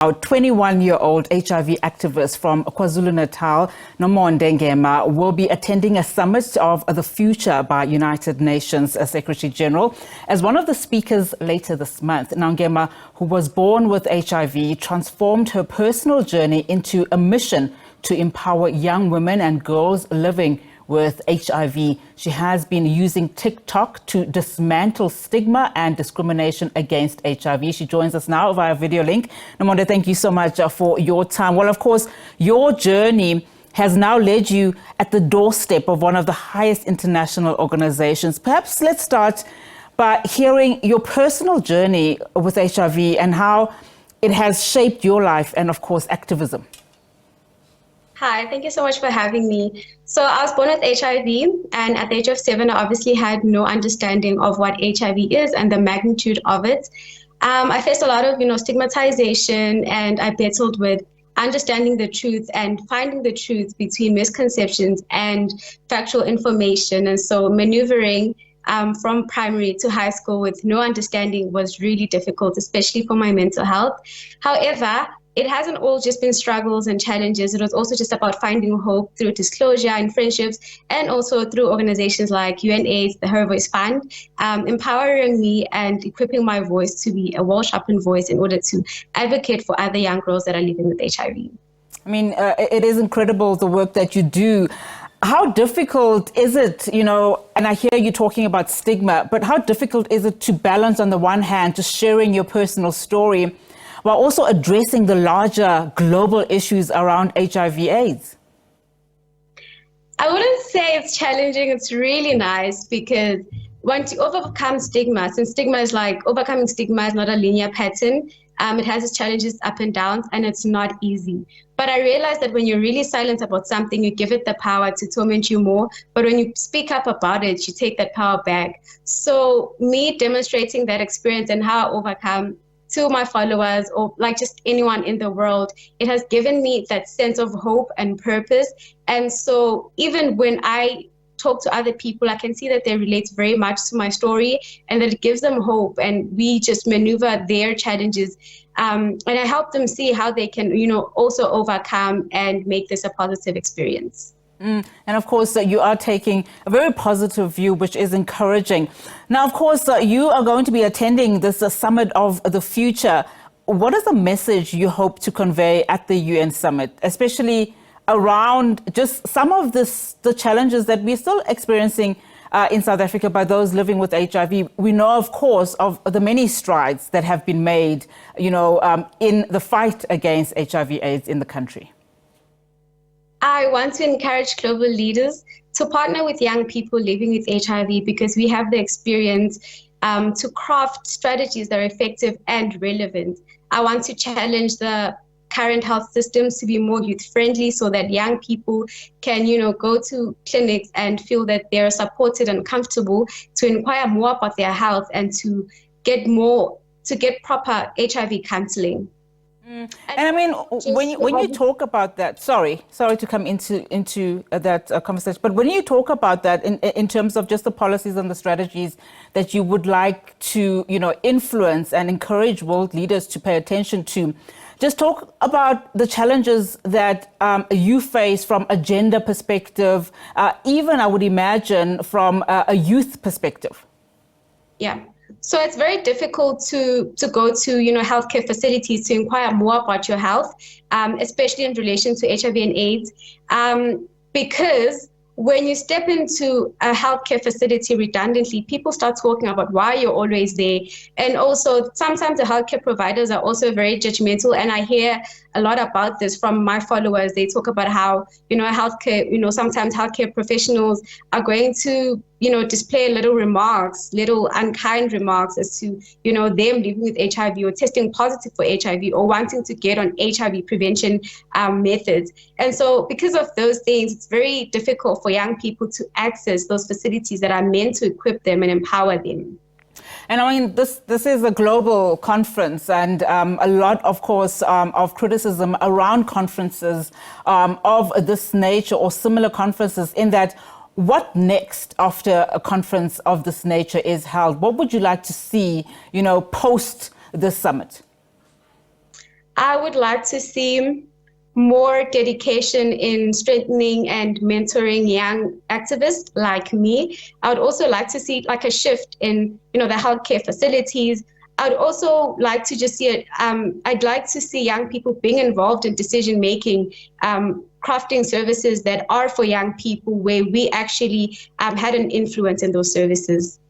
Our 21-year-old HIV activist from KwaZulu-Natal, Nomonde Ngema, will be attending a summit of the future by United Nations Secretary General as one of the speakers later this month. Now, Ngema, who was born with HIV, transformed her personal journey into a mission to empower young women and girls living with HIV. She has been using TikTok to dismantle stigma and discrimination against HIV. She joins us now via video link. Nomonde, thank you so much for your time. Well, of course, your journey has now led you at the doorstep of one of the highest international organizations. Perhaps let's start by hearing your personal journey with HIV and how it has shaped your life and, of course, activism. Hi, thank you so much for having me. So I was born with HIV, and at the age of 7, I obviously had no understanding of what HIV is and the magnitude of it. I faced a lot of, stigmatization, and I battled with understanding the truth and finding the truth between misconceptions and factual information. And so maneuvering from primary to high school with no understanding was really difficult, especially for my mental health. However, it hasn't all just been struggles and challenges. It was also just about finding hope through disclosure and friendships, and also through organizations like UNAIDS, the Her Voice Fund, empowering me and equipping my voice to be a well-sharpened voice in order to advocate for other young girls that are living with HIV. I mean, it is incredible the work that you do. How difficult is it, and I hear you talking about stigma, but how difficult is it to balance, on the one hand, just sharing your personal story while also addressing the larger global issues around HIV/AIDS? I wouldn't say it's challenging. It's really nice because once you overcome stigma, since overcoming stigma is not a linear pattern, it has its challenges up and downs, and it's not easy. But I realized that when you're really silent about something, you give it the power to torment you more. But when you speak up about it, you take that power back. So me demonstrating that experience and how I overcome to my followers, or like just anyone in the world, it has given me that sense of hope and purpose. And so even when I talk to other people, I can see that they relate very much to my story, and that it gives them hope, and we just maneuver their challenges. And I help them see how they can, also overcome and make this a positive experience. And of course, you are taking a very positive view, which is encouraging. Now, of course, you are going to be attending this Summit of the Future. What is the message you hope to convey at the UN Summit, especially around just some of the challenges that we're still experiencing in South Africa by those living with HIV? We know, of course, of the many strides that have been made, in the fight against HIV/AIDS in the country. I want to encourage global leaders to partner with young people living with HIV, because we have the experience to craft strategies that are effective and relevant. I want to challenge the current health systems to be more youth-friendly, so that young people can, go to clinics and feel that they're supported and comfortable to inquire more about their health and to get proper HIV counseling. And I mean, when you talk about that, sorry to come into that conversation, but when you talk about that in terms of just the policies and the strategies that you would like to, influence and encourage world leaders to pay attention to, just talk about the challenges that you face from a gender perspective, even I would imagine from a youth perspective. Yeah. So it's very difficult to go to, healthcare facilities to inquire more about your health, especially in relation to HIV and AIDS, because when you step into a healthcare facility redundantly, people start talking about why you're always there. And also sometimes the healthcare providers are also very judgmental. And I hear a lot about this from my followers. They talk about how, sometimes healthcare professionals are going to, display little unkind remarks as to, them living with HIV or testing positive for HIV or wanting to get on HIV prevention methods. And so because of those things, it's very difficult for young people to access those facilities that are meant to equip them and empower them. And I mean, this is a global conference, and a lot, of course, of criticism around conferences of this nature or similar conferences, in that what next after a conference of this nature is held? What would you like to see, post this summit? I would like to see more dedication in strengthening and mentoring young activists like me. I would also like to see like a shift in, the healthcare facilities. I would also like to just see I'd like to see young people being involved in decision making, crafting services that are for young people where we actually had an influence in those services.